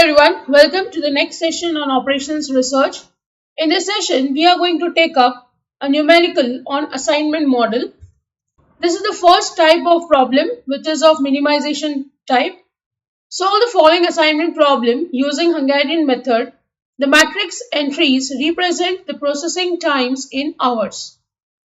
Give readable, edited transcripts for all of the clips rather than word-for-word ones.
everyone, welcome to the next session on operations research. In this session, we are going to take up a numerical on assignment model. This is the first type of problem, which is of minimization type. Solve the following assignment problem using Hungarian method. The matrix entries represent the processing times in hours.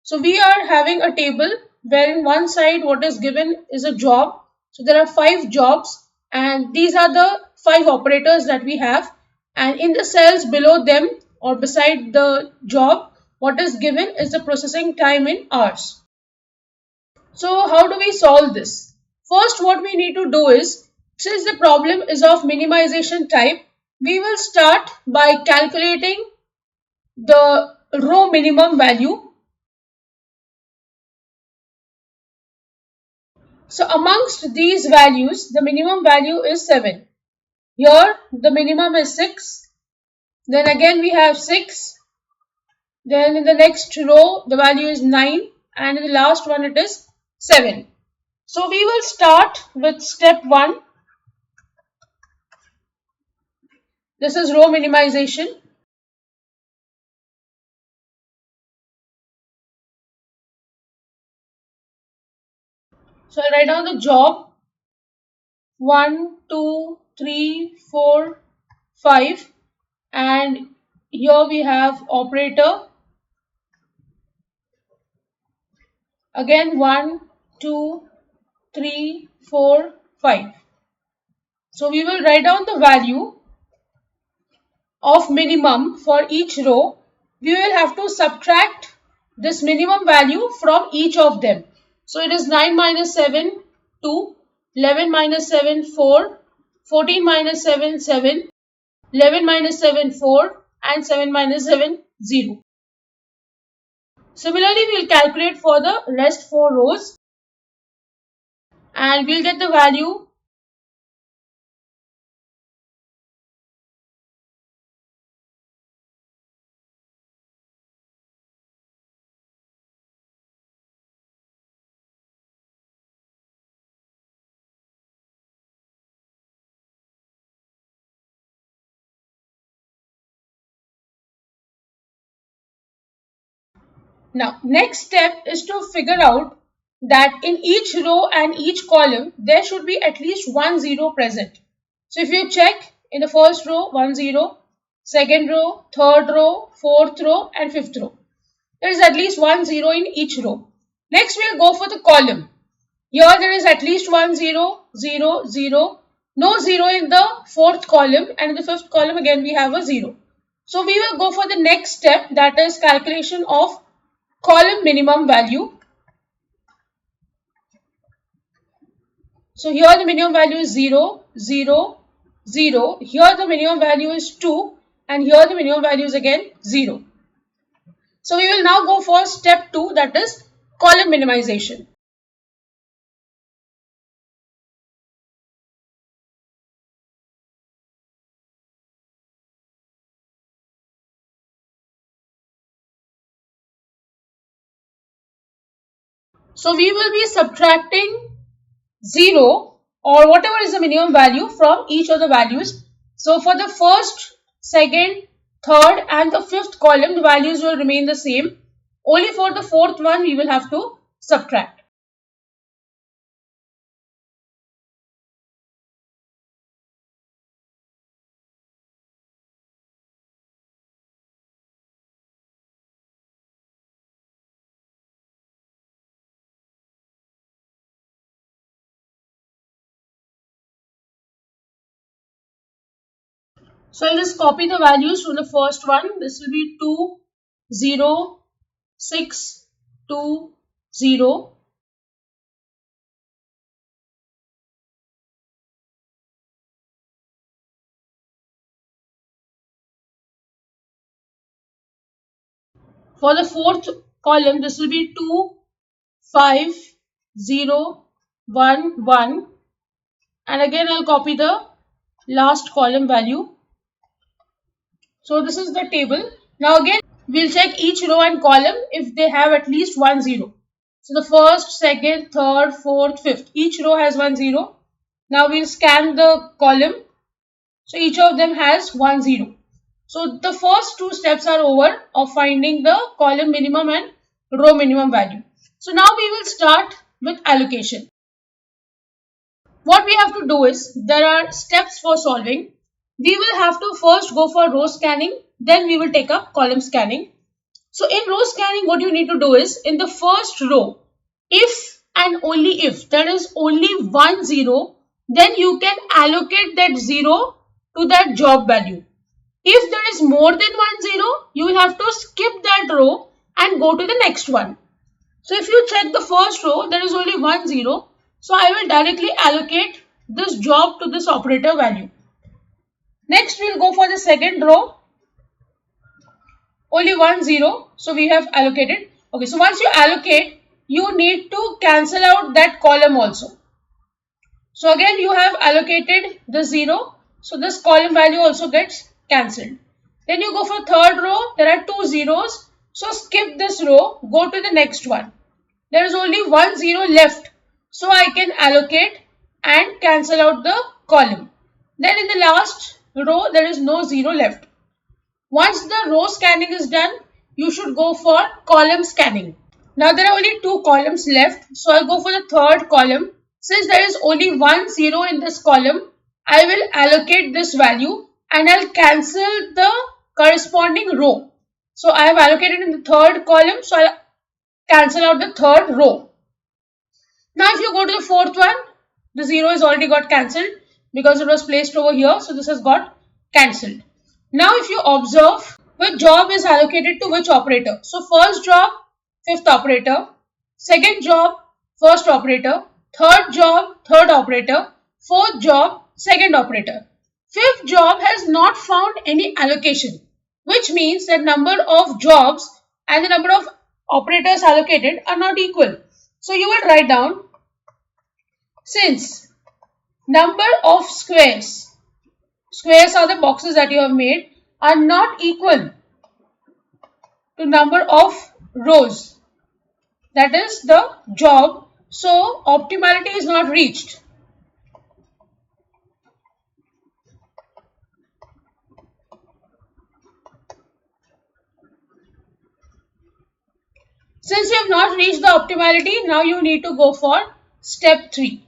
So we are having a table where in one side what is given is a job. So there are 5 jobs and these are the 5 operators that we have, and in the cells below them or beside the job, what is given is the processing time in hours. So how do we solve this? First, what we need to do is, since the problem is of minimization type, we will start by calculating the row minimum value. So amongst these values, the minimum value is 7. Here the minimum is 6. Then again we have 6. Then in the next row the value is 9, and in the last one it is 7. So we will start with step 1. This is row minimization. So I'll write down the job 1, 2, 3, 4, 5, and here we have operator. Again 1, 2, 3, 4, 5. So we will write down the value of minimum for each row. We will have to subtract this minimum value from each of them. So it is 9 minus 7, 2, 11 minus 7, 4, 14 minus 7, 7, 11 minus 7, 4, and 7 minus 7, 0. Similarly, we will calculate for the rest 4 rows and we will get the value . Now, next step is to figure out that in each row and each column, there should be at least 1 0 present. So, if you check in the first row, 1 0, second row, third row, fourth row, and fifth row, there is at least 1 0 in each row. Next, we will go for the column. Here, there is at least 1 0, 0, 0, no 0 in the fourth column, and in the fifth column, again, we have a 0. So, we will go for the next step, that is calculation of column minimum value. So here the minimum value is 0, 0, 0. Here the minimum value is 2, and here the minimum value is again 0. So we will now go for step 2, that is column minimization. So we will be subtracting 0 or whatever is the minimum value from each of the values. So for the first, second, third and the fifth column, the values will remain the same. Only for the fourth one, we will have to subtract. So I'll just copy the values from the first one. This will be 2, 0, 6, 2, 0. For the fourth column, this will be 2, 5, 0, 1, 1. And again, I'll copy the last column value. So this is the table. Now again, we'll check each row and column if they have at least 1 0. So the first, second, third, fourth, fifth, each row has 1 0. Now we'll scan the column. So each of them has 1 0. So the first two steps are over of finding the column minimum and row minimum value. So now we will start with allocation. What we have to do is, there are steps for solving. We will have to first go for row scanning, then we will take up column scanning. So in row scanning, what you need to do is, in the first row, if and only if there is only 1 0, then you can allocate that 0 to that job value. If there is more than 1 0, you will have to skip that row and go to the next one. So if you check the first row, there is only 1 0. So I will directly allocate this job to this operator value. Next, we will go for the second row. Only 1 0. So we have allocated. Okay, so once you allocate, you need to cancel out that column also. So again, you have allocated the 0. So this column value also gets cancelled. Then you go for third row. There are 2 zeros. So skip this row. Go to the next one. There is only 1 0 left. So I can allocate and cancel out the column. Then in the last row, there is no 0 left. Once the row scanning is done, you should go for column scanning. Now there are only 2 columns left. So I'll go for the third column. Since there is only 1 0 in this column, I will allocate this value and I'll cancel the corresponding row. So I have allocated in the third column. So I'll cancel out the third row. Now if you go to the fourth one, the 0 has already got cancelled because it was placed over here. So this has got cancelled. Now if you observe which job is allocated to which operator. So first job, fifth operator. Second job, first operator. Third job, third operator. Fourth job, second operator. Fifth job has not found any allocation, which means that number of jobs and the number of operators allocated are not equal. So you will write down, since number of squares are the boxes that you have made, are not equal to number of rows, that is the job, so optimality is not reached. Since you have not reached the optimality, now you need to go for step 3.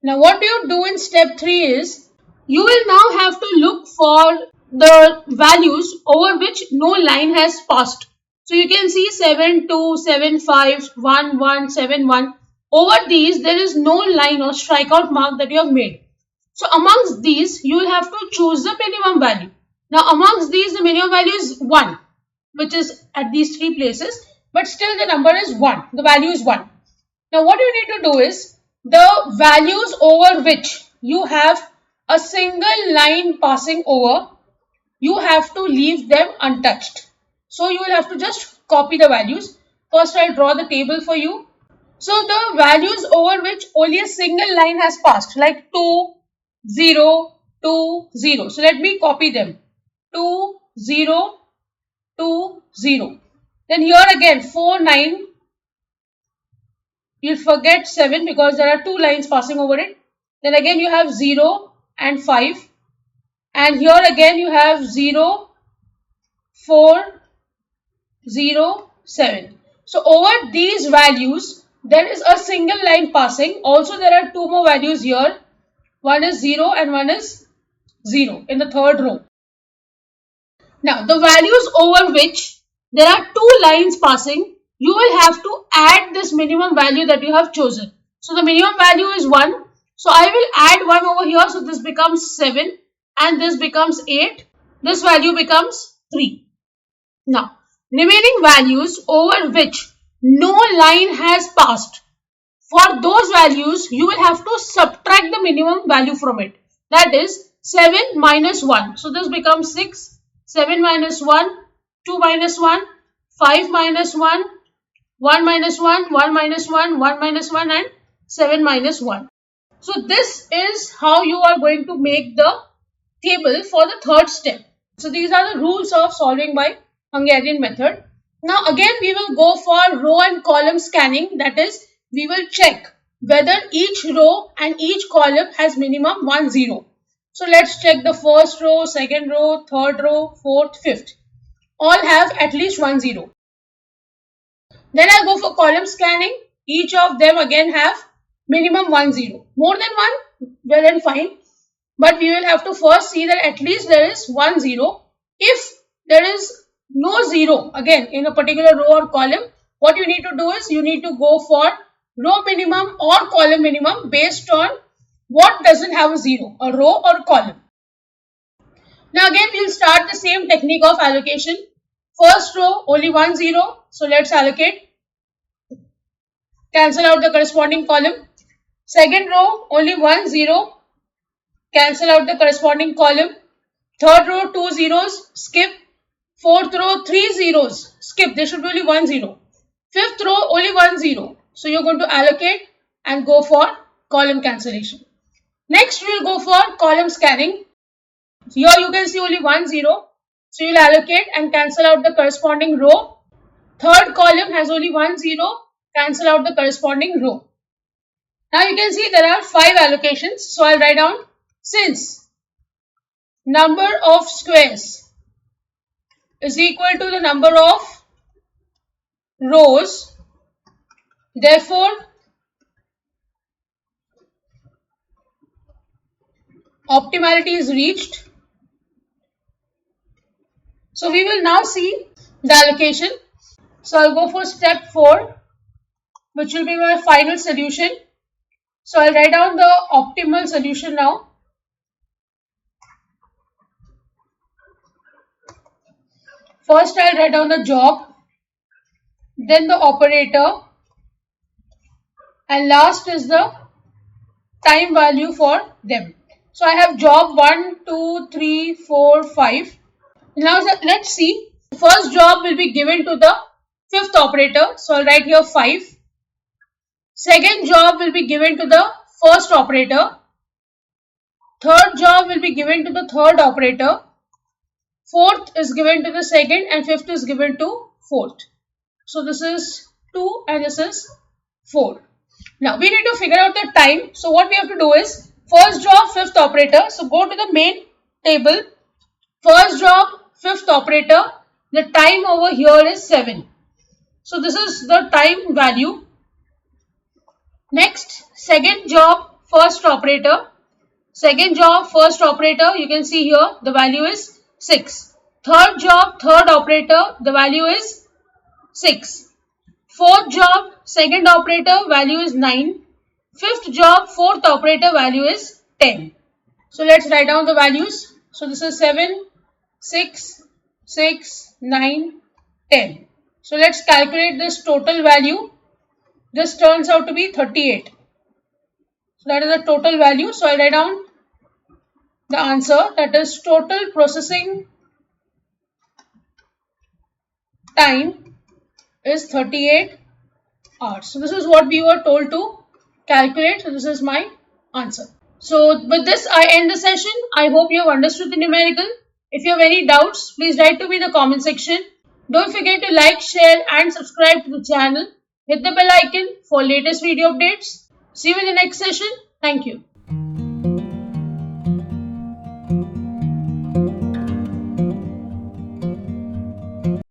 Now what you do in step 3 is, you will now have to look for the values over which no line has passed. So you can see 7, 2, 7, 5, 1, 1, 7, 1. Over these, there is no line or strikeout mark that you have made. So amongst these, you will have to choose the minimum value. Now amongst these, the minimum value is 1. Which is at these 3 places, but still the number is 1. The value is 1. Now what you need to do is, the values over which you have a single line passing over, you have to leave them untouched. So you will have to just copy the values. First I'll draw the table for you. So the values over which only a single line has passed, like 2, 0, 2, 0. So let me copy them. 2, 0, 2, 0. Then here again 4, 9. You'll forget 7 because there are 2 lines passing over it. Then again you have 0 and 5. And here again you have 0, 4, 0, 7. So over these values, there is a single line passing. Also there are 2 more values here. One is 0 and one is 0 in the third row. Now, the values over which there are 2 lines passing, you will have to add this minimum value that you have chosen. So, the minimum value is 1. So, I will add 1 over here. So, this becomes 7 and this becomes 8. This value becomes 3. Now, remaining values over which no line has passed. For those values, you will have to subtract the minimum value from it. That is 7 minus 1. So, this becomes 6. 7 minus 1, 2 minus 1, 5 minus 1, 1 minus 1, 1 minus 1, 1 minus 1 and 7 minus 1. So this is how you are going to make the table for the third step. So these are the rules of solving by Hungarian method. Now again we will go for row and column scanning, that is we will check whether each row and each column has minimum 1 0. So let's check the first row, second row, third row, fourth, fifth. All have at least 1 0. Then I'll go for column scanning. Each of them again have minimum 1 0. More than 1, well and fine. But we will have to first see that at least there is 1 0. If there is no 0 again in a particular row or column, what you need to do is you need to go for row minimum or column minimum based on what doesn't have a 0, a row or column. Now again we will start the same technique of allocation. First row only 1 0, so let's allocate. Cancel out the corresponding column. Second row only 1 0, cancel out the corresponding column. Third row 2 zeros, skip. Fourth row 3 zeros, skip. There should be only 1 0. Fifth row only 1 0. So you're going to allocate and go for column cancellation. Next we will go for column scanning. Here you can see only 1 0. So you will allocate and cancel out the corresponding row. Third column has only 1 0. Cancel out the corresponding row. Now you can see there are 5 allocations. So I'll write down, since number of squares is equal to the number of rows, therefore optimality is reached. So we will now see the allocation. So I'll go for step 4, which will be my final solution. So I'll write down the optimal solution now. First I'll write down the job, then the operator, and last is the time value for them. So I have job 1, 2, 3, 4, 5. Now let's see. First job will be given to the fifth operator. So I'll write here 5. Second job will be given to the first operator. Third job will be given to the third operator. Fourth is given to the second and fifth is given to fourth. So this is 2 and this is 4. Now we need to figure out the time. So what we have to do is first job, fifth operator. So go to the main table. First job, fifth operator. The time over here is 7. So this is the time value. Next, second job, first operator. Second job, first operator. You can see here the value is 6. Third job, third operator, the value is 6. Fourth job, second operator, value is 9. Fifth job, fourth operator, value is 10. So let's write down the values. So this is 7, 6, 6, 9, 10. So let's calculate this total value. This turns out to be 38. So that is the total value. So I'll write down the answer, that is total processing time is 38 hours. So this is what we were told to calculate. So this is my answer. So with this I end the session. I hope you have understood the numerical. If you have any doubts, please write to me in the comment section. Don't forget to like, share and subscribe to the channel. Hit the bell icon for latest video updates. See you in the next session. Thank you.